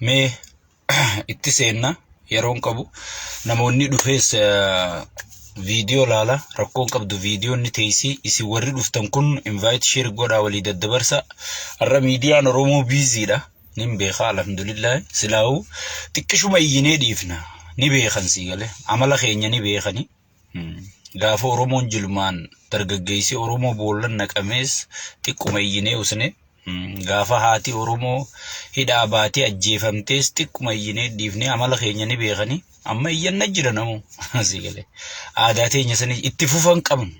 mee itti seenna yeroon qabu namoonni dhufees video laala rakkoon qabdu video ni teessi isi warri dhuftan kun invite share godha walii daddabarsa arra miidiyaan Oromoo busy dha nin beeka alhamdulillah silaawu xiqqishuma iyyinee dhiifna ni beekan sigale amala keenya ni beekani gaafa Oromoon jilmaan dargaggeessi Oromoo boollan naqamees xiqquma iyyinee usne gaafa haati Oromoo hidhaa baatee ajjeefamtees xiqquma iyyinee dhiifne amala keenya ni beekani amma iyyanna jira namu sigale aadaa teenya sanii itti fufan qabnu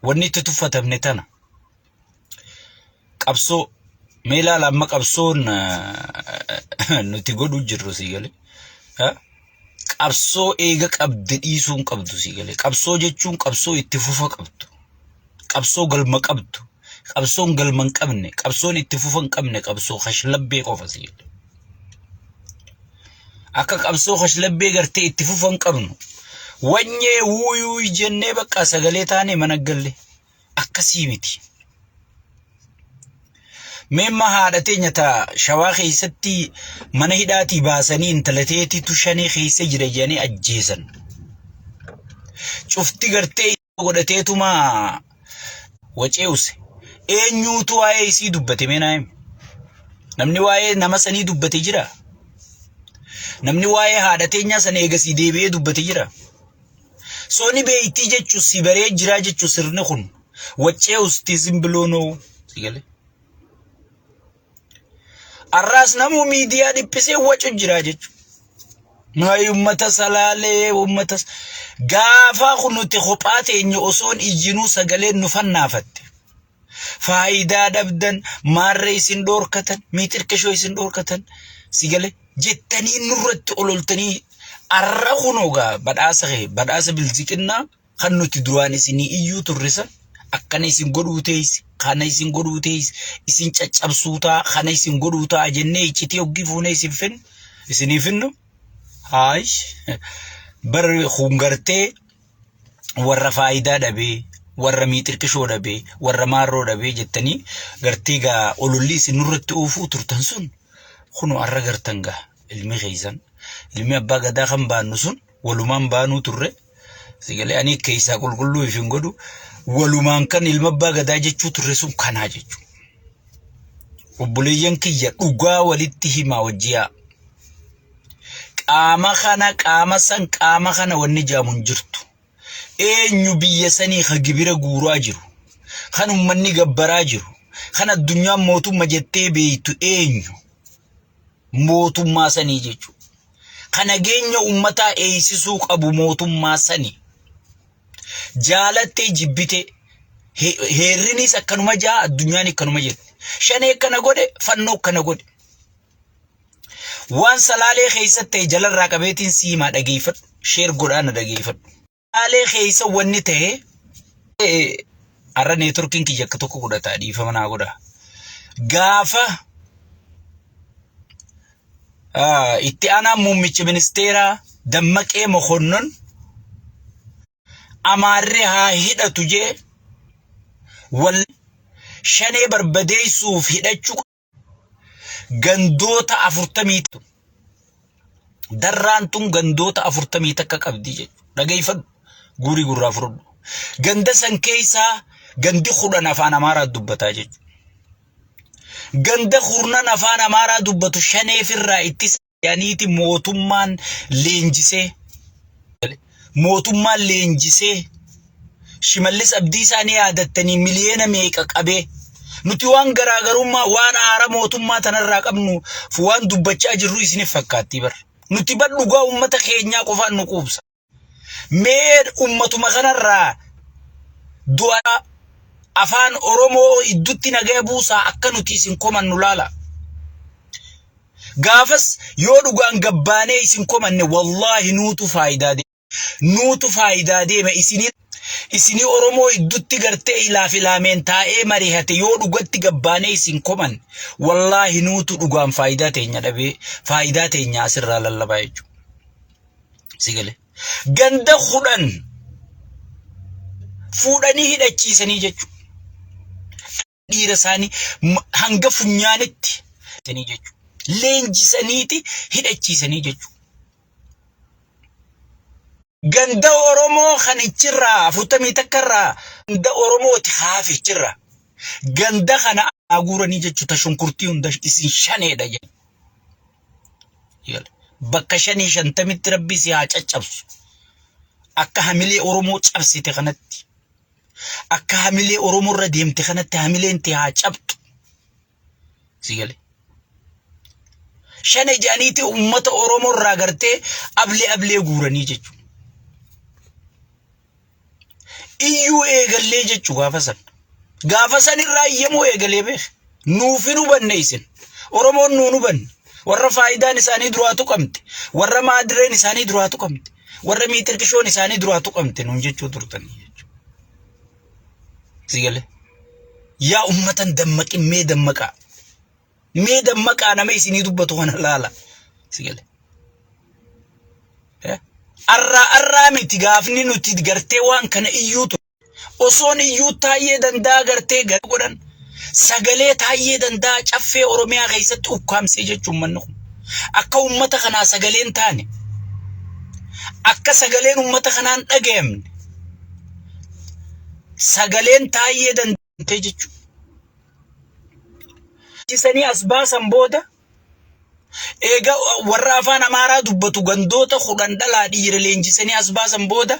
wanni itti tuffatamne tana qabsoo meela lamma qabsoon nuti godhu jirru sigale qabsoo eega qabde dhiisuun qabdu sigale qabsoo jechuun qabsoo itti fufa qabdu qabsoo galma qabdu qabsoon galman qabne qabsoon itti fufan qabne qabsoo khashlabbee qofa sigale akka qabsoo khashlabbee gartee itti fufan qabnu wanyee wuyuu jennee bakka sagalee taane managgalle akkasii miti memma haadhatee nyata shawaa keessatti mana hidhaatii baasanii intalateetii tushanee keessa jira jedhanii ajjeesan cufti gartee godhateetuma waceuse eenyuutu waa'ee isii dubbate meenaayim namni waa'ee nama sanii dubbate jira namni waa'ee haadhateenyaa sana eegasii deebi'ee dubbate jira sooni beeytii jechuu si baree jira jechuu sirni kun waceeusti simbiloonoo sigale arras namu miidiyaa dhiphisee wacu jira jechuu maay ummata salaalee ummata gaafa kunuti kophaa teenya osoon iyyinuu sagaleen nu fannaafatte faayidaa dhabdan maarree isin dhoorkatan miitirkashoo isin dhoorkatan sigale jettanii nurratti ololtanii arra kunoga badhaasa bilziqinnaa kan nuti duraan isinii iyyuu turrisan akkana isin godhuutees kana isin godhuutees isin caccabsuutaa kana isin godhuutaa jennee iccitii hoggi fuunee isin fin isinii finnu haayish bar hungartee warra faayidaa dhabee warra miitirkishoo dhabee warra maarroo dhabee jettanii gartee gaa ololli isin nurratti oofuu turtan sun kunu arra gartan gaa ilmi keessan ilmi abbaa gadaa kan baannu sun walumaan baanuu turre sigale ani keessa qulqulluu ifin godhu walumaan kan ilma abbaa gadaa jechuu turre sun kanaa jechuu obboleeyyan kiyya dhugaa walitti himaa wajjiyaa qaama kana wanni jaamun jirtu eenyu biyya sanii khagibira guuraa jiru kan ummanni gabbaraa jiru kan addunyaan mootummaa jettee beeytu eenyu mootummaa sanii jechu kana geenya ummataa eeysisuu qabu mootummaa sanii jaalattee jibbite heerrinis akkanuma jaa addunyaan akkanuma jette shanee kana godhe fannoo kana godhe waan salaalee keessatti jalarraa qabeetiin siimaa dhageeffadhu sheer godhaana dhageeffadhu salaalee keessa wanni ta'e arra neetworkiin kiyya akka tokko godhataa dhiifama naa godha gaafa itti aanaa muummicha ministeeraa Dammaqee Mokonnon amaarree haa hidhatu jee wal shanee barbadeessuuf hidhachuu gandoota 40 darraan tun gandoota 40 takka qabdi jechuudha dhageeffadhu guuri gurraa furudhu ganda san keessaa gandi 10 afaan amaaraa dubbataa jechuudha ganda 10 afaan amaaraa dubbatu shaneef irraa itti yaaniiti mootummaan leenjisee Shimallis Abdiisaa ni yaadattanii miliyoona meeqa qabee nuti waan garaagarummaa waan aara mootummaa tanarraa qabnu waan dubbachaa jirru isiniif fakkaatti bar nuti badhugaa ummata keenyaa qofaan nu quubsa mee ummatuma kanarraa du'a afaan Oromoo iddutti nagaya buusaa akka nuti isin komannu laala gaafas yoo dhugaan gabbaanee isin komanne wallahi nuutu faayidaa deema isini Oromoo iddutti gartee ilaafilaamen taa'ee marihate yoo dhugatti gabbaanee isin koman wallahi nuutu dhugaan faayidaa teenya dhabee faayidaa teenya asirraa lallabaa jechuudha sigale ganda 10 fuudhanii hidhachiisanii jechuudha dhiira isaanii hanga funyaanitti tanii jechuudha leenjisaniiti hidhachiisanii jechuudha. Ganda Oromoo kan ichirraa futamii takkarraa ganda Oromooti haafichirraa ganda kana aguuranii jechuudha shunkurtii hunda isin shaneedha jedha. Bakka 50 rabbi si haa caccabsu. Akka hamilee Oromoo cabsite kanatti. Akka hamilee Oromoo irra deemte kanatti hamileen ti haa cabtu. Sigale. Shane jaaniiti ummata Oromoo irraa gartee ablee guuranii jechuudha. Iyyuu eegalee jechuu gaafa san irraa iyyamoo eegalee beek nuufi nu banne isin Oromoon nu banne warra faayidaan isaanii duraatu qabte warra maadireen isaanii duraatu qabte warra miitirkishoon isaanii duraatu qabte nuun jechuu turtanii jechuu. Sigale yaa ummatan dammaqin mee dammaqaa nama isinii dubbatu kana laala. Sigale arraa miti gaafni nuti gartee waan kana iyyuutu osoon iyyuu taayee dandaa gartee godhan sagalee taayee dandaa caffee Oromiyaa keessatti ukkaamsee jechuun manni kun akka ummata kanaa sagaleen taane akka sagaleen ummata kanaan dhagayamne sagaleen taayee dandee jechuun isanii as baasan booda eega warra afaan Amaaraa dubbatu gandoota 10 dhalaa dhiira leenjisanii as baasan booda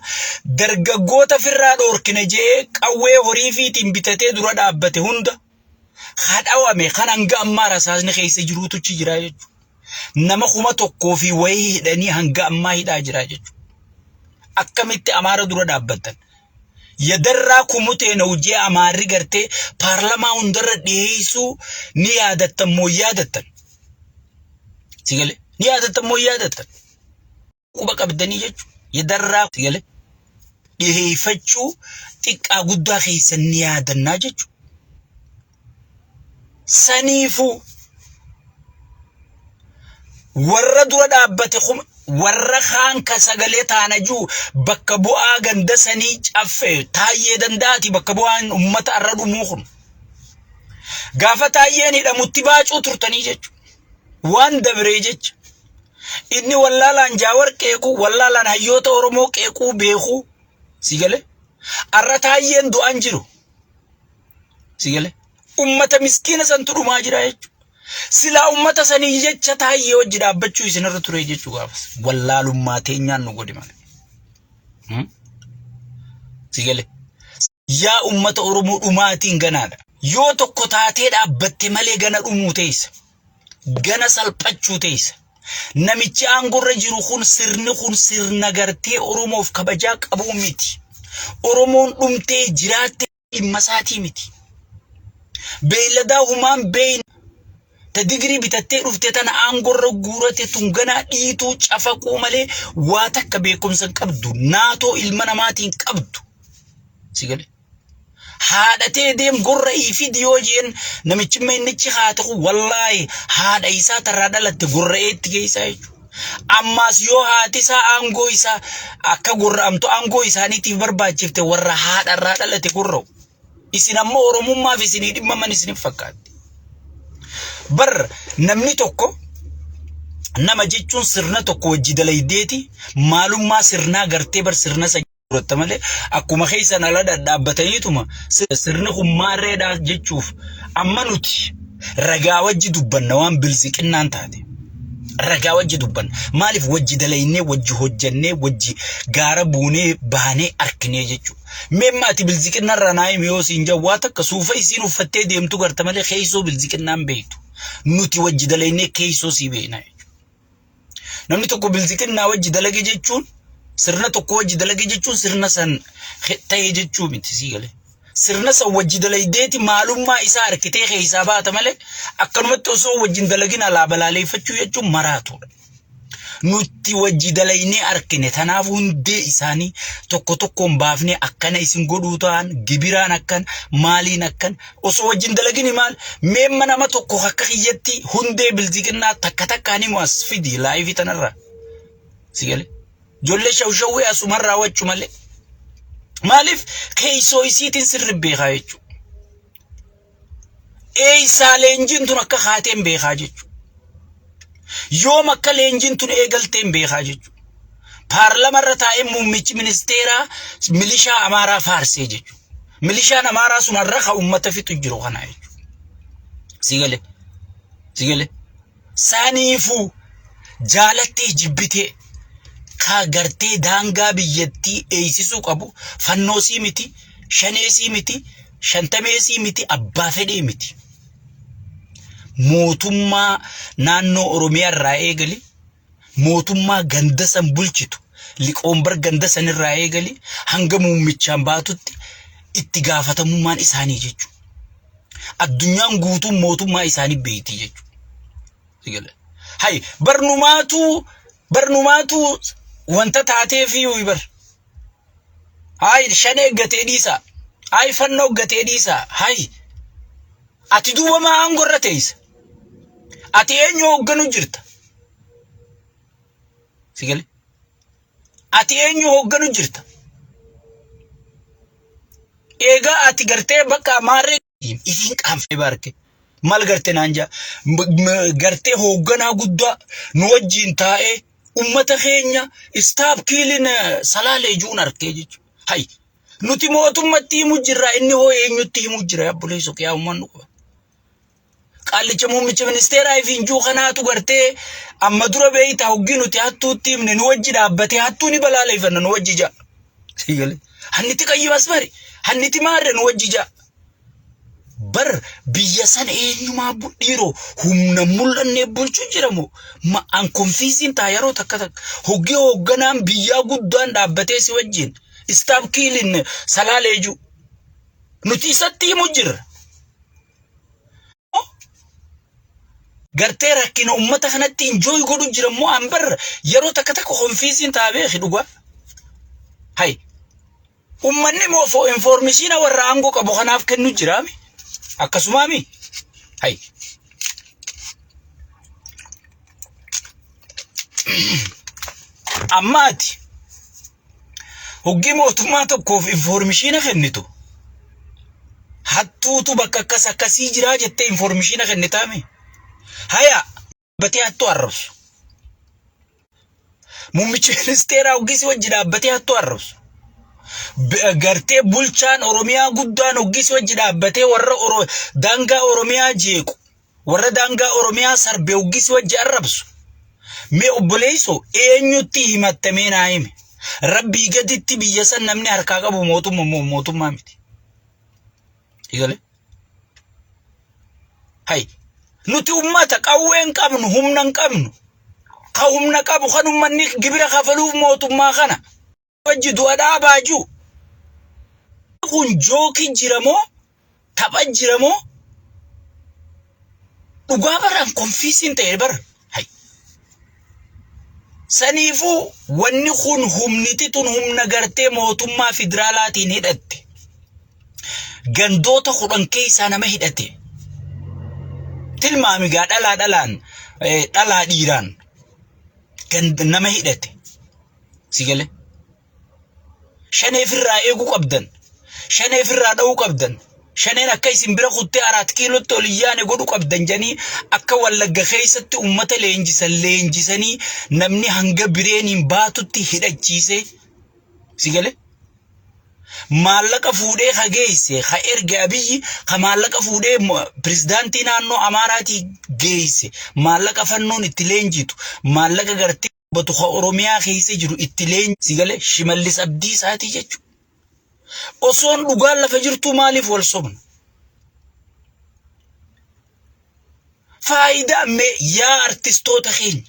dargaggoota firraa dhoorkine jee qawwee horii fiitiin bitatee dura dhaabbate hunda hadhaawame kan hanga ammaa rasaasni keessa jiruutu jira jechuudha. Nama 100 fi wayii hidhanii hanga ammaa hidhaa jira jechuudha. Akkamitti Amaara dura dhaabbatan yadarraa kumuteen hojii Amaarri gartee paarlamaa hundarra dhiyeessuu ni yaadattan moo yaadattan. Sigale ni yaadatan moo yaadatan quba qabdanii jechuudha. Yadarraa sigale dhiheeffachuu xiqqaa guddaa keessan ni yaadannaa jechuudha. Saniifuu warra dura dhaabbate warra kaan ka sagalee taanajuu bakka bu'aa ganda sanii caffee taayee dandaati bakka bu'aan ummata arra dhumuu kun gaafa taayeen hidhamutti baacuu turtanii jechuudha. Waan dabree jecha inni wallaalaan jaawar qeequu wallaalaan hayyoota Oromoo qeequu beekuu sigale arra taayeen du'an jiru sigale ummata miskiina santu dhumaa jira jechuudha. Silaa ummata sanii jecha taayee wajji dhaabbachuu isinirra ture jechuu gaafas wallaalummaa teenyaan nu godhi malee sigale yaa ummata Oromoo dhumaatiin ganaadha yoo tokko taatee dhaabbatte malee gana dhumuu teessa. Gana salphachuu teessa namichi aangorra jiru kun sirna gartee Oromoof kabajaa qabuu miti. Oromoon dhumtee jiraatte dhimma isaatii miti. Beeyladaa humaan beeyin ta digrii bitattee dhufte tana aangorra guurate tunganaa dhiituu cafaquu malee waa takka beekumsa qabdu naatoo ilma namaatiin qabdu. Sigale haadhatee deem gorra ifi diyoojiin namichi meenichi haataku wallahi haadha isaa tarraa dhalatte gorra eetti geessaa jechuudha. Ammaas yoo haati isaa aangoo isaa akka gorra'amtu aangoo isaaniitiif barbaachifte warra haadharraa dhalate gorra'u. Isin ammoo Oromummaaf isinii dhimmaman isiniif fakkaatti. Bar namni tokko nama jechuun sirna tokko wajji dalaydeeti maalummaa sirnaa gartee bar sirna malee akkuma keessan ala dhaabbataniituma sirni hummaarreedhaa jechuuf amma nuti ragaa wajji dubbanna waan bilziqinnaan taate ragaa wajji dubbanna maaliif wajji dalaynee wajji hojjannee wajji gaara buunee baanee arkinee jechuudha. Meemma ati bilziqinnarra naayim yoo siin jawwaa takka suufa isiin uffattee deemtu garta malee keessoo bilziqinnaan beektu nuti wajji dalaynee keessoo sii beekna jechuudha. Namni tokko bilziqinnaa wajji dalage jechuun sirna tokko wajji dalage jechuun sirna san ta'ee jechuu miti sigale. Sirna san wajji dalaydeeti maalummaa isaa harkitee keessaa baata malee akkanumatti osoo wajjin dalagin alaa balaaleeffachuu jechuun maraatuudha. Nuti wajji dalaynee arkine tanaaf hundee isaanii tokkoon baafnee akkana isin godhuu ta'an gibiraan akkan maaliin akkan osoo wajjin dalagin maal meemma nama tokko akka kiyyatti hundee bilziqinnaa takkaan himu as fidi laayifii tanarraa sigale. Jolle shawshawwee asumarraa wachuu malee maaliif keessoo isiitiin sirri beekaa jechuudha. Eeysaa leenjiin tun akka haateen beekaa jechuudha. yoom akka leenjiin tun eegalteen beekaa jechuudha. Paarlama irra taa'ee muummichi ministeeraa milishaa Amaaraa faarsee jechuudha. Milishaan Amaaraa sun har'a ka uummata fixu jiru kana jechuudha. Sigale. Saaniifuu jaalattee jibbitee ka gartee daangaa biyyattii eeysisuu qabu fannoosii miti, shaneesii miti, shantameesii miti, abbaa fedhee miti. Mootummaa naannoo Oromiyaa irraa eegali, mootummaa ganda san bulchitu liqoombar ganda san irraa eegali hanga muummichaan baatutti itti gaafatamummaan isaanii jechuudha. Addunyaan guutuun mootummaa isaanii beekti jechuudha. Hay barnumaatu wanta taatee fi bar. Hay shanee gatee dhiisa. Hay fannoo gatee dhiisa. Hay ati duuba maa aangorra teessa. Ati eenyu hoogganu jirta. Sigale. Ati eenyu hoogganu jirta. Egaa ati gartee bakka maarree isin qaanfee barke. Mal gartee naanja gartee hoogganaa guddaa nu wajjin taa'ee ummata keenya istaaf kiilin salaalee juun arkee jechuudha. Hay nuti mootummatti himu jirra inni hoo eenyutti himu jira yabbulee soqiyaa ummannu qaba. Qallicha muummicha ministeeraa fi injuu kanaatu gartee amma dura beeyta hoggi nuti hattuutti himne nu wajji dhaabbatee hattuu ni balaaleeffanna nu wajji jaa. Sigale. Hanniti qayyimas bari. Hanniti maarre nu wajji jaa. Bar biyya san eenyumaa dhiiroo humna mul'annee bulchuu jiramoo ma an konfiisiin taa yeroo takka takka hoggi hoogganaan biyyaa guddaan dhaabbatee si wajjin istaaf kiilin salaaleeju nuti isatti himu jirra. Gartee rakkina ummata kanatti enjoy godhu jiramoo an bar yeroo takka takka konfiisiin taa beeki dhugaa. Hay ummanni moo informationa warra aangoo qabu kanaaf kennu jiraami. Akkasumaami. Hay. Ammaati. Hoggi mootummaa tokkoof informationa kennitu. Hattuutu bakka akkasii jiraa jettee informationa kennitaami. Haya batee hattuu arrabsu. Muummichi ministeeraa hoggisi wajji dhaabbatee hattuu arrabsu. Gartee bulchaan Oromiyaa guddaan hoggisi wajji dhaabbatee warra daangaa Oromiyaa jeequ warra daangaa Oromiyaa sarbe hoggisi wajji arrabsu. Mee obboleessoo eenyutti himattamee naa hime. Rabbii gaditti biyya san namni harkaa qabu mootummaa miti. Igale. Hay nuti ummata qawween qabnu humnan qabnu. Ka humna qabu kan ummanni gibira kafaluuf mootummaa kana. Wajji du'adhaa baaju. Kun jooki jiramoo tapha jiramoo dhugaa baraan konfiisiin ta'e bar. Hay saniifuu wanni kun humniti tun humna gartee mootummaa federaalaatiin hidhatte gandoota 10 keessaa nama hidhate tilmaamigaa dhalaa dhiiraan nama hidhate. Sigale. Shaneef irraa eeguu qabdan. Shaneef irraa dha'uu qabdan. Shaneen akka isin bira kuttee 4 kiilootti oliyyaane godhu qabdan janii akka Wallagga keessatti ummata leenjisanii namni hanga bireeniin baatutti hidhachiise. Sigale. Maallaqa fuudhee geesse ka erga Abiyyi ka maallaqa fuudhee pirezidaantii naannoo Amaaraatii geesse maallaqa fannoon itti leenjitu maallaqa gartee batu ka Oromiyaa keessa jiru itti leenji. Sigale. Shimallis Abdiisaatii jechuudha. Osoon dhugaan lafa jirtu maaliif wal sobna? Faayidaa mee yaa artistoota keenya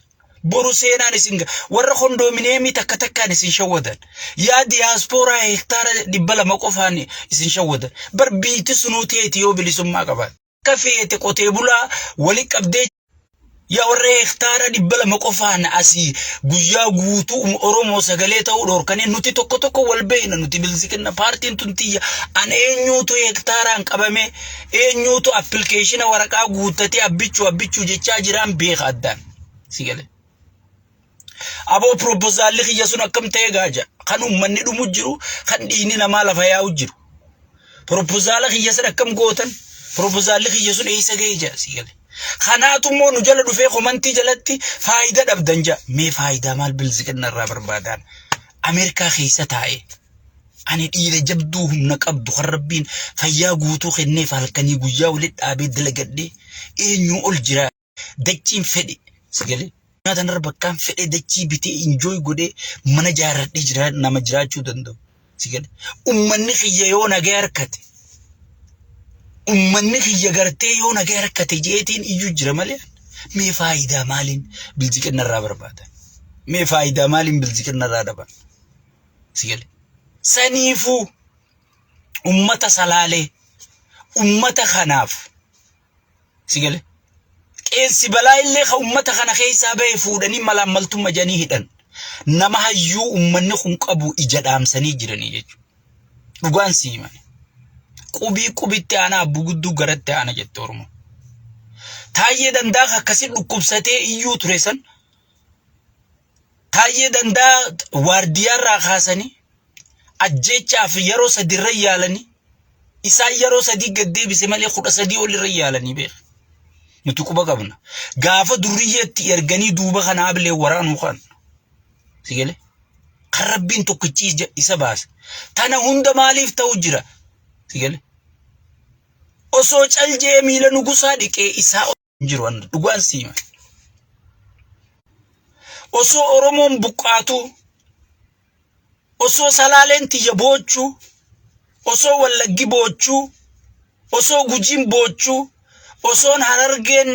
boru seenaan isin warra kondominiyeemii takka takkaan isin shawwadan yaa diyaaspooraa hektaara 200 qofaan isin shawwadan bar biitti sunuu teeti yoo bilisummaa qaban akka feete qotee bulaa wali qabdee yaa warra hektaara 200 qofaan asii guyyaa guutuu Oromoo sagalee ta'uu dhorkanii nuti tokko wal beeyna nuti bilisikinna paartiin tuntiyya an eenyuutu hektaaraan qabame eenyuutu appilikeeshina waraqaa guuttatee abbichuu jechaa jiraan beeka addaan. Sigale. Aboo proposaalli kiyya sun akkam ta'e gaaja kan ummanni dhumu jiru kan dhiini namaa lafa yaa'u jiru. Proposaala kiyya sun akkam gootan proposaalli kiyya sun eessa ga'e jaa. Sigale. Kanaatu immoo nu jala dhufee komantii jalatti faayidaa dhabdan jaa. Mee faayidaa maal bilziqinna irraa barbaadan? Ameerikaa keessa taa'e. Ani dhiira jabduu humna qabdu kan Rabbiin fayyaa guutuu kenneef halkanii guyyaa walitti dhaabee dalagadhee eenyu ol jira. Dachiin fedhe sagalee. Nyaata narra bakkaan fedhe dachii bitee enjoy godhee mana jaarradhee jira nama jiraachuu danda'u. Sagalee. Ummanni kiyya yoo nagaa harkate. Ummanni kiyya gartee yoo nagaa harkate jeetiin iyyuu jira malee. Mee faayidaa maaliin bilziqinna irraa barbaadan? Mee faayidaa maaliin bilziqinna irraa dhaban? Sagalee. Saniifu ummata salaalee ummata kanaaf sigale qeensi balaa illee ka ummata kana keessaa ba'e fuudhanii malaamaltummaa janii hidhan nama hayyuu ummanni kun qabu ija dhaamsanii jiranii jechuudha. Dhugaan siiman qubii qubitti aanaa abbuu gudduu garatti aana jette Oromoo. Taayyee dandaa akkasii dhukkubsatee iyyuu ture san taayyee dandaa waardiyaarraa kaasanii ajjechaaf yeroo sadi irra yaalanii isaan yeroo sadi gaddeebise malee 13 ol irra yaalanii beek. Nuti quba qabna. Gaafa durriyyeetti erganii duuba kana ablee waraanuu kan. Sigale. Kan Rabbiin tokkichi isa baase. Tana hunda maaliif ta'u jira? Sigale. Osoo caljee miila nugusaa dhiqee isaa jiru an dhugaan siima. Osoo Oromoon buqqaatu osoo salaaleen tiyya boochuu, osoo wallaggi boochuu, osoo gujiin boochuu, osoon Harargeen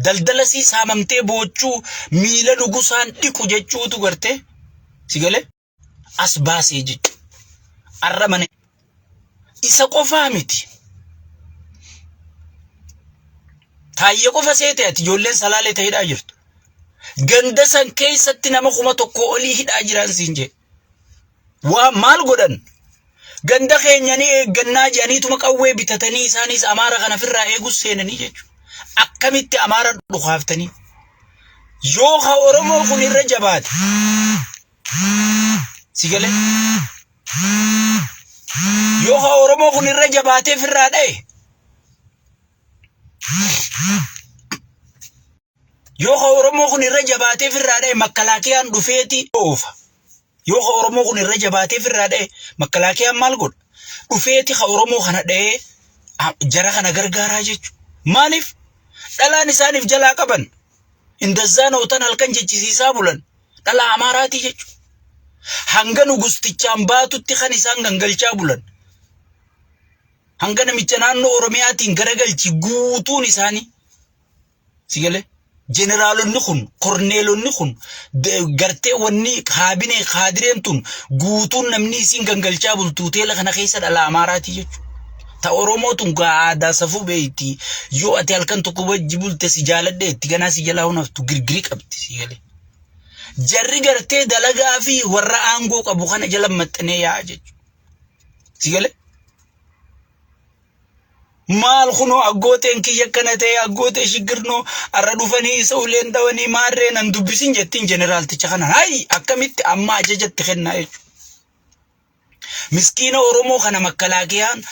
daldalasii saamamtee boochuu, miila nugusaan dhiqu jechuutu garte. Sigale as baasee jechu. Arramane isa qofaa miti. Taayyee qofa seete ati ijoolleen salaalee ta'edhaa jirtu. Ganda san keessatti nama 100 olii hidhaa jiran siin jee. Waa maal godhan ganda keenyanii eeggannaa jedhaniituma qawwee bitatanii isaanis Amaara kana firraa eegus seenanii jechuudha. Akkamitti Amaara dhukaaftanii yoo ha Oromoo kun irra jabaate sigale yoo ha Oromoo kun irra jabaatee firraa dha'e yoo ha Oromoo kun irra jabaatee firraa dha'e makkalaakiyaan dhufeeti oofa. Yoo ka Oromoo kun irra jabaatee firraa dha'e makkalaakiyaan maal godha? Dhufeeti ka Oromoo kana dha'ee jara kana gargaaraa jechuudha. Maaliif? Dhalaan isaaniif jalaa qaban. Indazzaan ootan halkan jechisiisaa bulan. Dhala Amaaraatii jechuudha. Hanga nugustichaan baatutti kan isaan gangalchaa bulan. Hanga namicha naannoo Oromiyaatiin garagalchi guutuun isaanii. Sigale? Generaalonni kun, korneelonni kun, gartee wanni kaabinee kaadireen tun guutuun namni isiin gangalchaa bultuu teela kana keessa dhala Amaaraatii jechuudha. Ta Oromoo tun aadaa safuu beeyti yoo ati halkan tokko wajji bulte si jaaladhe itti ganaa si jalaa hunaftu girgirii qabdi sigale. Jarri gartee dalagaa fi warra aangoo qabu kana jala maxxanee yaa'a jechuudha. Sigale. Maal kuno aggooteen kiyya kana ta'e aggootee shigirnoo arra dhufanii isa uleen dawanii maarree nan dubbisin jettiin generaalticha kana hay akkamitti amma ajajatti kennaa jechuudha. Miskiina Oromoo kana makkalaakiyaan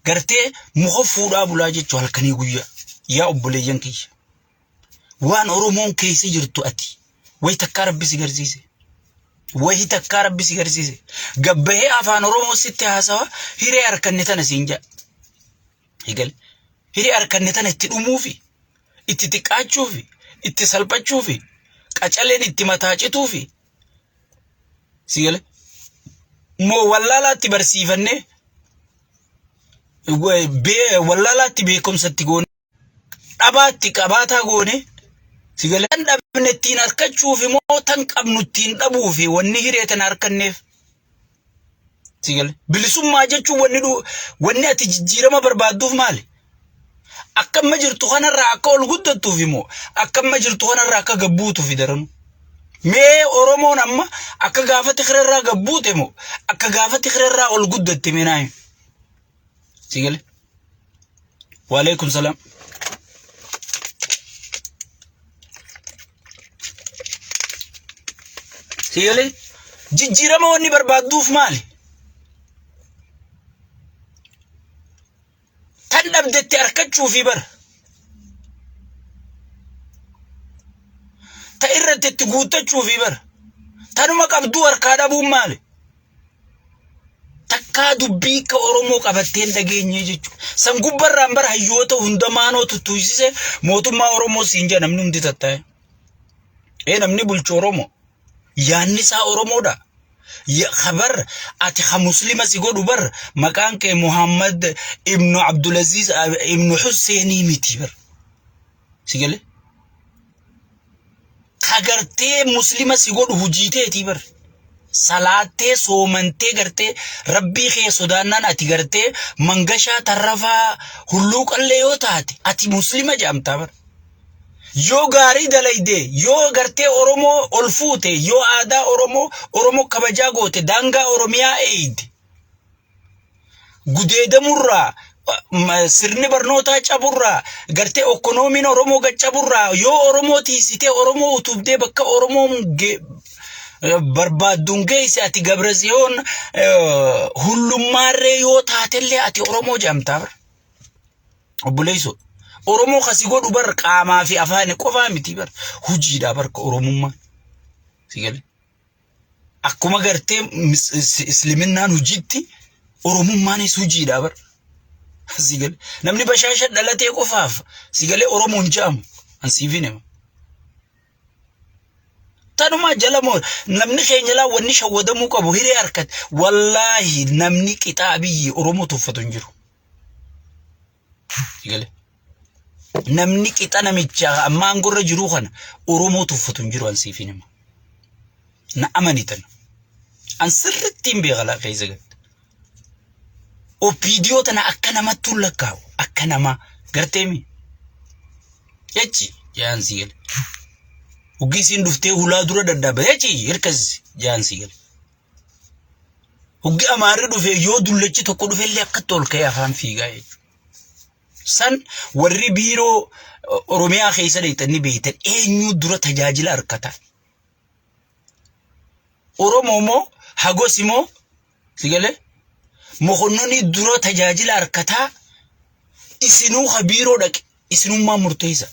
gartee muka fuudhaa bulaa jechuu halkanii guyyaa yaa obboleeyyan kiyya. Waan Oromoon keessa jirtu ati way takkaa Rabbi si garsiise. Way takkaa Rabbi si garsiise. Gabbahee afaan Oromoo sitti haasawa hiree harkanne tana siin jaa. Higale hiree harkanne tana itti dhumuufi itti xiqqaachuufi itti salphachuufi qacaleen itti mataacetuufi sigale moo wallaalaatti barsiifannee wallaalaatti beekumsatti goone dhabaatti qabaataa goone sigale tan dhabne ittiin harkachuufi moo tan qabnu ittiin dhabuufi wanni hiree tana harkanneef sigale bilisummaa jechuun wanni ati jijjiirama barbaaduuf maali? Akkamma jirtu kanarraa akka ol guddattuuf immoo akkamma jirtu kanarraa akka gabbuutuuf daranu. Mee Oromoon amma akka gaafa tikirarraa gabbuute moo akka gaafa tikirarraa ol guddatte meenaayi? Sigale. Wa alaykum salaam. Sigale jijjiirama wanni barbaaduuf maali? Tan dhabdetti harkachuufi bar تقوتشوا في بر تنو قبضو أركادا بوم مالي تكادو بيك أورمو قبتين دقيني جيجو سنقوب برامبر هيوتو هندمانو تتوشيسي موتو ما أورمو سينجا نمنم دي تتاي نمني بلچو أورمو يعني سا أورمو دا يا خبر أتي مسلمة سيقولوا بر مكان كي محمد ابن عبد العزيز ابن حسيني ميتيبر سيقول خغرتي مسلمة سيقولوا هجيتي تيبر صلاتي صومنتي غرتي ربي خي سودانان أتي غرتي منغشا طرفا هلوك اللي يوتاتي أتي مسلمة جامتا بر يو غاري دلايدي يو غرتي أورومو ألفوتي يو آدا أورومو كبجاغوتي دانغا أوروميا ايد غديد مرة سرني برنوتا چابورا غرتي اكونومين أورومو غچابورا يو أورومو تيسيتي أورومو تبدي بكا أورومو بربادونغي ساتي غبرزيون هلوماري يو تاتلي أتي أورومو جامتا أبوليسو أورومو خسيقود بر قاما في أفاني قفا متي بر هجي دا بر أورومو سيقال أكما غرتي إسلامنا هجيتي أورومو ماني سوجي دا بر سيقال نمني بشاشة دلتي قفاف سيقال أورومو نجام أنسيفيني تانو ما جلمو نمني خينجلا وني شودمو قبو هيري أركت والله نمني كتابي أورومو توفتون جرو سيقال namni qixana micha amman gurra jiru kana oromo tufatun jiru an sifine ma na amanitan an sirritin be gala kayzaga o video tana akana matulaka akana ma gartemi yachi yan sigal ugisin dufte huladura dadaba yachi irkaz yan sigal ugi amare dufe yodulechi tokko dufe lekatol kay afan figa yachi san warri biro Oromiyaa keessa deetanii beeytan eenyu dura tajaajila harkata Oromoo moo Hagos moo sigale mokhonnoni dura tajaajila harkata isinuu khabiro dhaq isinummaa murteessa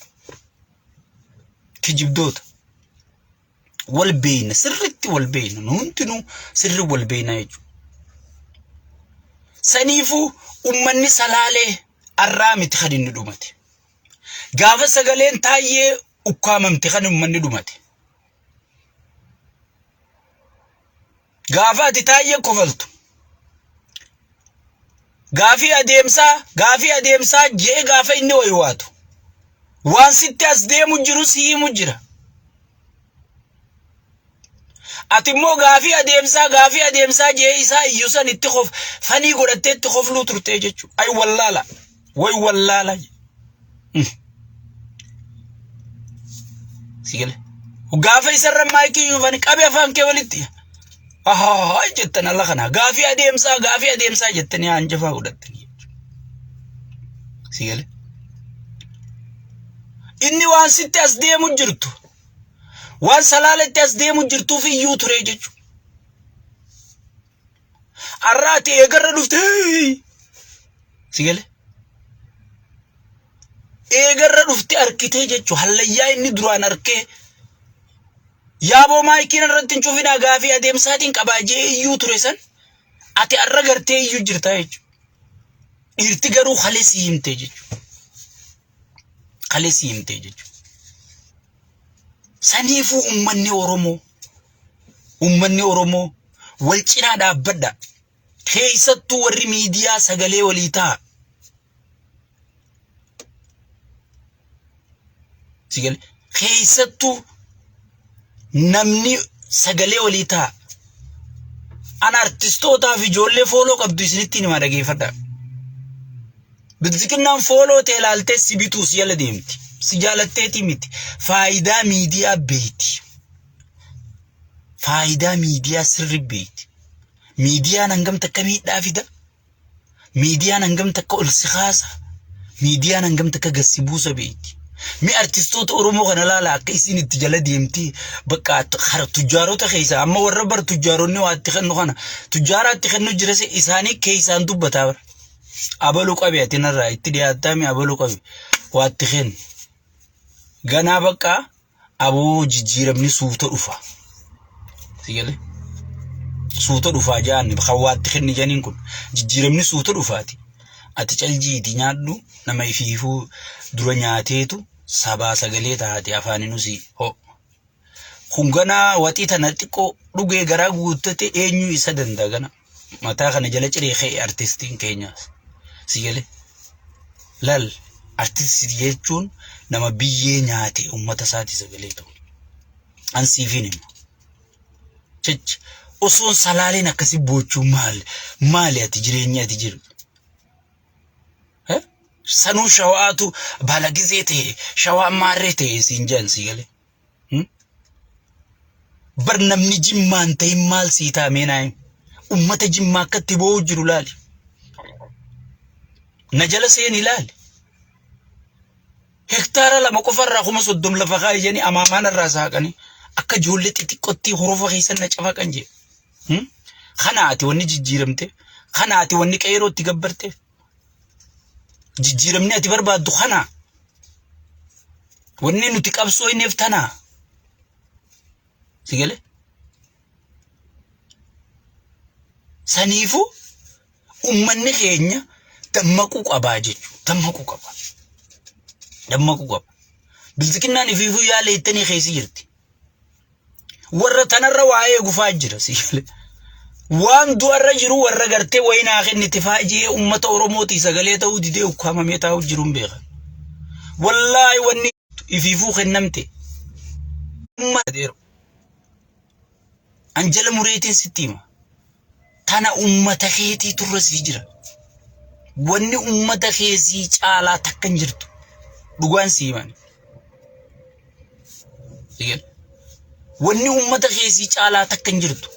kijibdoota wal beeyna sirritti wal beeyna nuntinu sirri wal beeyna jechuudha saniifu ummanni salaalee الرامي تخدين ندومتي غافة سغلين تايي اقامم تخدين من ندومتي غافة تايي كفلتو غافي أديمسا جي غافة إني ويواتو وان ستي أسدي مجرو سي مجرى أتمو غافي أديمسا جي إسا يوسا نتخف فاني قرأت تخف لو ترتيجو أي والله لا وي والله لا سيقل وغافي سر مايكي يوفاني قبي أفان كيوليتي هاي جتنا الله خنا غافي أديمسا جتني أنجفا ودتني سيقل إني وان ستي أسدي مجرتو وان سلالة أسدي مجرتو في يوتري جيجو الراتي يقرر نفتي سيقل eegarra dhufti arkite jechu hallayyaa inni duraan arke yaabo maayikiin irratti cufina gaafi adeemsaatiin qabaajee iyyuu ture san ati arra gartee iyyuu jirta jechu irti garuu khalesi himte jechu saniifu ummanni oromoo wal cinaa dhaabbadha keessattuu warri miidiyaa sagalee walii ta'a سيقول خيستو نمني سجلي وليتا أنا أرتستو تا في جولة فولو قبضو سنتين ما رجع فدا بتذكر نام فولو تلالت سبيتو سيال ديمتي سجالت تيمتي فايدة ميديا بيتي فايدة ميديا سر بيتي ميديا نعم تكميت دافدا ميديا نعم تكول سخاسة ميديا نعم تكجسبوسة بيتي مي ارتستوت أورومو خنا لا كيسين التجالة ديمتي بقى خر تجارو تخيسا أما وربر تجاروني واتخنو خنا تجارات تخنو جرسي إساني كيسان دو بتاور أبلوك أبي أتينا رأي تدي أتامي أبلوك أبي واتخن غنا بقى aboo jijjiiramni suuta dhufa sigale suuta dhufa jaanni bakhawaatti kenni janiin kun jijjiiramni suuta dhufaati ati caljiiti nyaadhu nama ifiifuu dura nyaateetu sabaa sagalee taate afaaninusii ho hungana waxii tana xiqqoo dhugee garaa guuttate eenyu isa dandagana mataa kana jala ciree kee artistiin keenyaas sigale lal artistii jechuun nama biyyee nyaate ummata isaati sagalee ta'u ansiifin hima chech osoon salaaleen akkasi boochuu maali ati jireenya ati jiru sanuu shawaatu balagizee ta'e shawaa maarree ta'e siinjaan sigale bar namni jimmaan ta'e maal sii taameenaa ummata jimmaa akkatti boo'u jiru laali na jala seen ilaali hektaara lama qofarraa 30 lafa kaa'e jeni amaamaan irraa saaqani akka ijoollee xixiqqootti horofa keessan na cafaqan jee khanaati wanni jijjiiramte khanaati wanni qeerootti gabbarte jijjiiramni ati barbaaddu khana wanni nuti qabsoo inneef tana sigale saniifu ummanni keenya dammaquu qabaa jechuu dammaquu qaba bilzikinnaan ifiifuu yaala ittanii keessa jirti warra tanarra waa'ee gufaa jira sigale waan du'arra jiru warra gartee wayinaa kenniti faajee ummata oromooti sagalee ta'uu didee ukkaamamee taa'u jiruun beeka wallaahi wanni ifiifuu kennamte anjala mureetiin sittima tana ummata keetii turra sii jira wanni ummata keesii caalaa takkan jirtu dhugaan siimani wanni ummata keesii caalaa takkan jirtu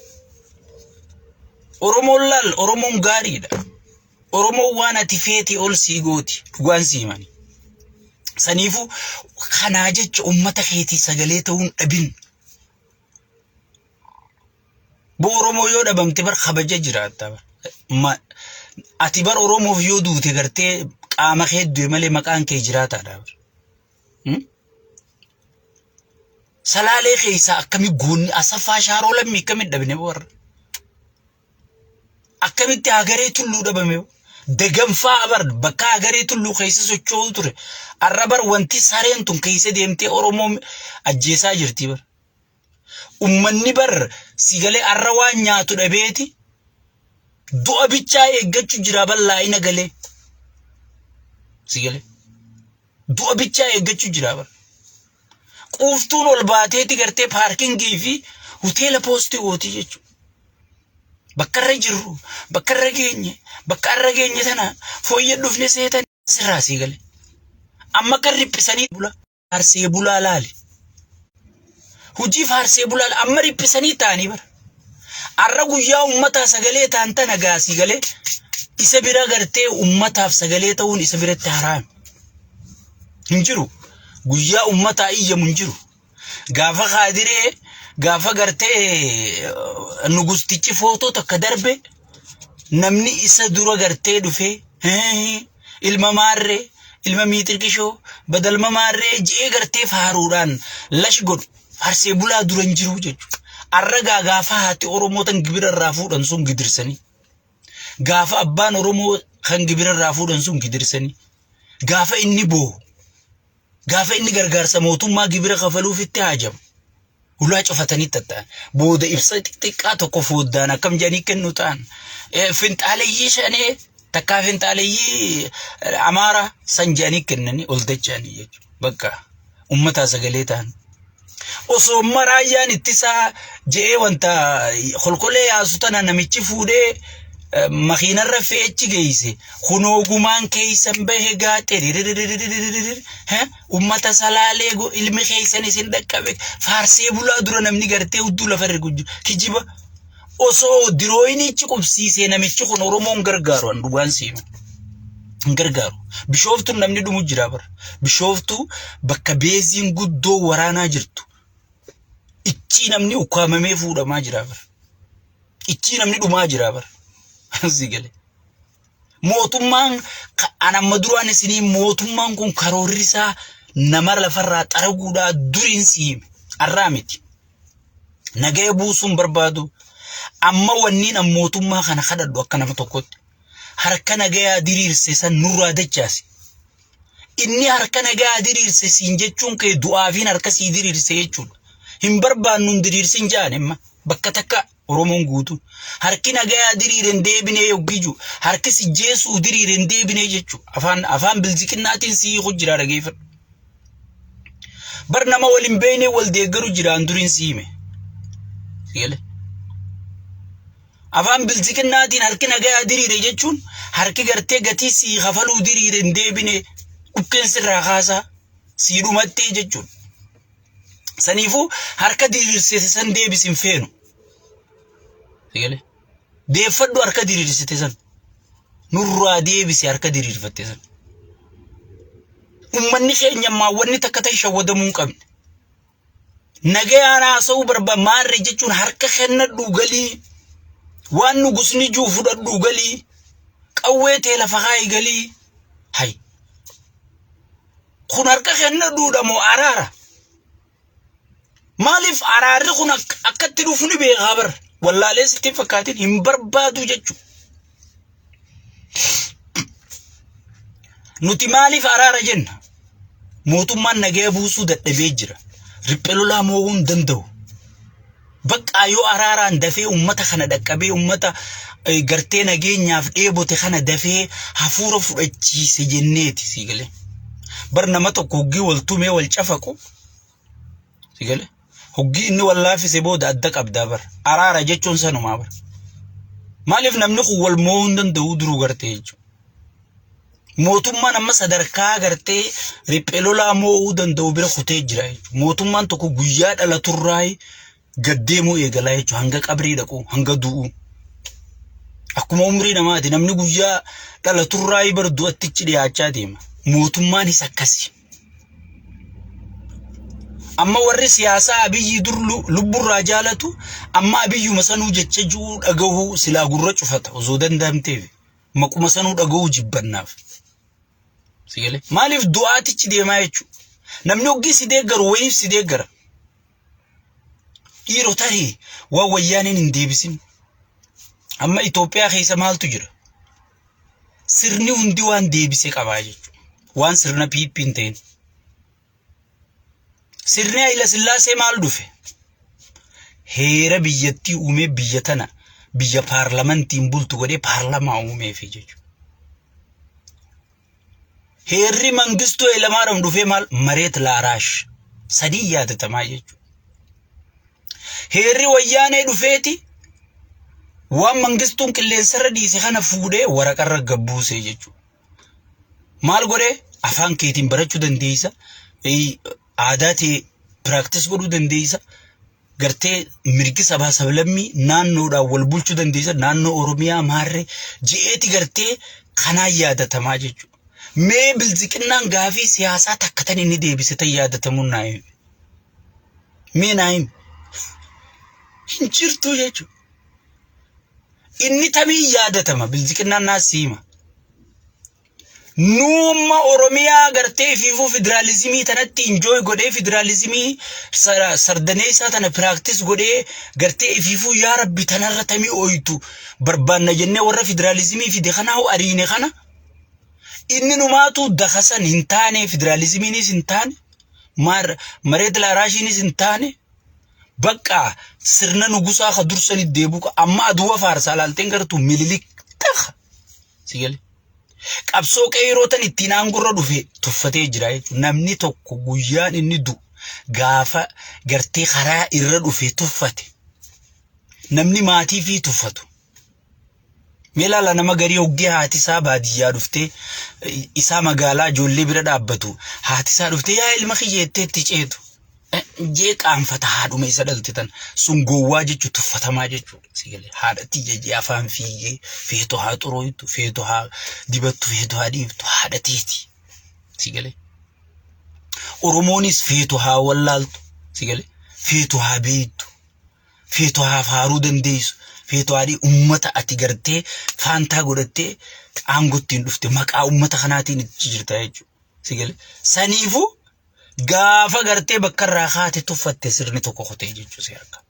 oromoon lal oromoon gaariidha oromoon waan ati feeti ol sii gooti dhugaan siimani saniifu kanaa jecha ummata keetii sagalee ta'uun dhabin bo oromoo yoo dhabamte bar kabaja jiraatta ati bar oromoof yoo duute gartee qaama kee du'e malee maqaan kee jiraataadha salaalee keessa akkami goonni asaffaa shaaroo lammii akkami dhabne warra akkamitti agaree tulluu dhabame dagamfaa abar bakka agaree tulluu keessa socho'u ture arrabar wanti sareen tun keessa deemtee oromoo ajjeesaa jirti bar ummanni bar sigalee arra waan nyaatu dhabeeti du'a bichaa eeggachuu jira bal'aa'ina galee sigale du'a bichaa eeggachuu jira bar quuftuun ol baateeti gartee paarkingii fi hoteela poostii ootii jechuudha bakkarra jirru bakkarra geenye tana fooyyee dhufne seetan sirraa sigale amma kan riphisanii bula faarsee bulaa laali hujii faarsee bulaa amma riphisanii taanii bar arra guyyaa ummataa sagalee taan tana gaasii galee isa bira gartee ummataaf sagalee ta'uun isa biratti haraam hin jiru guyyaa ummataa iyyamu hin jiru gaafa qaadiree gaafa gartee nugustichi footoo takka darbe namni isa dura gartee dhufe ilma maarree ilma miitirkishoo badalma maarree jee gartee faaruudhaan lash godhu faarsee bulaa dura hin jiru jechuudha arragaa gaafa haati oromoo tan gibira irraa fuudhan sun gidirsanii gaafa abbaan oromoo kan gibira irraa fuudhan sun gidirsanii gaafa inni boo gaafa inni gargaarsa mootummaa gibira kafaluuf itti haajamu ulaa cufatanii tattaan booda ibsa xiqqaa tokko fooddaan akkam jedhanii kennu ta'an finxaaleeyyii shanee takkaa finxaaleeyyii amaara san jedhanii kennanii ol dacha'anii jechuudha bakka ummataa sagalee ta'an osoo maraayyaan ittisaa je'ee wanta kolkolee yaasu tana namichi fuudhee makiinarra fe'echi geeyse kunoogumaan keeysan bahe gaatee ummata salaalee ilmi keeysan isin dhaqqabe faarsee bulaa dura namni gartee hudduu lafa ergu kijiba osoo dirooyinichi qubsiisee namichi kun oromoon gargaaru an dhugaan seenu gargaaru bishooftu namni dhumu jira bar bishooftu bakka beeziin guddoo waraanaa jirtu ichi namni ukkaamamee fuudhamaa jira bar ichi namni dhumaa jira bar sigale mootummaan anamma duraan isinii mootummaan kun karoorri isaa nama lafarraa xaraguudhaa duriin siime arraamiti nagaya buusuun barbaadu amma wanniin ammootummaa kana kadhadhu akka nama tokkotti harka nagayaa diriirse san nurraa dachaasi inni harka nagaa diriirse siin jechuun kee du'aafiin harka sii diriirse jechuudha hin barbaannu diriirsin jaanemma bakka takka Oromoon guutu harki nagayaa diriiren deebinee yoggiju harki si jeesuu diriiren deebinee jechu afaan bilziqinnaatiin sii hojjira dhageeffadhu bar nama waliin beene wal deeggaru jiraan duriin siime sigale afaan bilziqinnaatiin harki nagayaa diriire jechuun harki gartee gatii sii hafaluu diriiren deebinee ukkeen sirraa kaasaa sii dhumattee jechuun saniifuu harka diriirse san deebisin feenu sigale deeffadhu harka diriirsite san nurraa deebisi harka diriirfatte san ummanni keenya wanni takka ta'e shawwadamuu hin qabne nagayaan haasa'uu barbaada maarree jechuun harka kennadhu galii waan nu gusni juu fudhadhu galii qawwee tee lafa kaayi galii hay kun harka kennadhuudha moo araara maaliif araarri kun akkatti dhufni beekaa bar wallaalee sitti fakkaatiin hin barbaadu jechu nuti maaliif araara jenna mootummaan nagaya buusuu dadhabee jira riphee lolaa mo'uun danda'u bakka yoo araaraan dafee ummata kana dhaqqabee ummata gartee nageenyaaf dheebote kana dafee hafuura fudhachiise jenneeti sigale bar nama tokko hoggii wal tumee wal cafaqu sigale hoggii inni wallaafise booda adda qabdaa bar araara jechuun sanumaa bar maaliif namni kun wal mo'uu hin danda'u duruu gartee jechuudha mootummaan amma sadarkaa gartee riphee lolaa mo'uu danda'u bira kutee jira jechuudha mootummaan tokko guyyaa dhalaturraa gaddeemuu eegalaa jechuudha hanga qabrii dhaqu hanga du'u akkuma umrii namaati namni guyyaa dhalaturraa bar du'attichi dhiyaachaa deema mootummaan isa akkasi amma warri siyaasaa abiyyi dur lubburraa jaalatu amma abiyyuma sanuu jecha juu dhagahuu silaa gurra cufata osoo danda'amteef maquma sanuu dhagahuu jibbannaaf sigale maaliif du'aatichi deemaa jechuudha namni hoggii si deeggaru wayif si deeggara dhiiroo tarii waan wayyaaniin hin deebisin amma Itoophiyaa keessa maaltu jira sirni hundi waan deebisee qabaa jechuudha waan sirna piippiin ta'in sirni Hayila Sillaasee maal dhufe heera biyyattii uumee biyya tana biyya paarlamantiin bultu godhee paarlamaa uumeefi jechuudha heerri Mangistuu Hayilamaariyaam dhufe maal mareet laaraash sadii yaadatamaa jechuudha heerri wayyaanee dhufeeti waan Mangistuun qilleensarra dhiise kana fuudhee waraqarra gabbuusee jechuudha maal godhee afaan keetiin barachuu dandeessa aadaa ta'e practice godhuu dandeessa gartee mirgi sabaa sablammii naannoodhaan wal bulchuu dandeessa naannoo Oromiyaa maarree je'eeti gartee kanaan yaadatamaa jechuudha mee bilziqinnaan gaafii siyaasaa takka tan inni deebise tan yaadatamuun naayim mee naayim hin jirtu jechuudha inni tamii yaadatama bilziqinnaan naasiima nuumma Oromiyaa gartee fiifuu federaalizimii tanatti enjoy godhee federaalizimii sardanee isaa tana practice godhee gartee fiifuu yaa rabbi tanarra tamii ooyitu barbaanna jennee warra federaalizimii fide kanaa ariine kana inni numaatu dakasan hin taane federalizimiinis hin taane mareet laaraashiinis hin taane bakka sirna nugusaa ka dursani deebuka amma aduwa faarsaa laalteen gartuu mililik takha sigale qabsoo qeerootan ittiin aangurra dhufe tuffatee jira jechuudha namni tokko guyyaan inni du gaafa gartee karaa irra dhufe tuffate namni maatii fi tuffatu meelaala nama garii hoggee haati isaa baadiyyaa dhufte isaa magaalaa ijoollee bira dhaabbatu haati isaa dhufte yaa ilma kiyyeettee itti ceetu jee qaanfata haadhuma isa dhalte tan sun gowwaa jechuu tuffatamaa jechuudha sigale haadhatti jejee afaan fiigee feeto haa xurooytu feeto haa dibattu feeto haa dhiibtu haadhateeti sigale Oromoonis feeto haa wallaaltu sigale feeto haa beeytu feeto haa faaruu dandeessu feeto haa ummata ati gartee faantaa godhattee aangottiin dhufte maqaa ummata kanaatiin itti jirta jechuudha sigale saniifuu gaafa gartee bakka irraa kaate tuffatte sirni tokko kutee jechuudha si harka.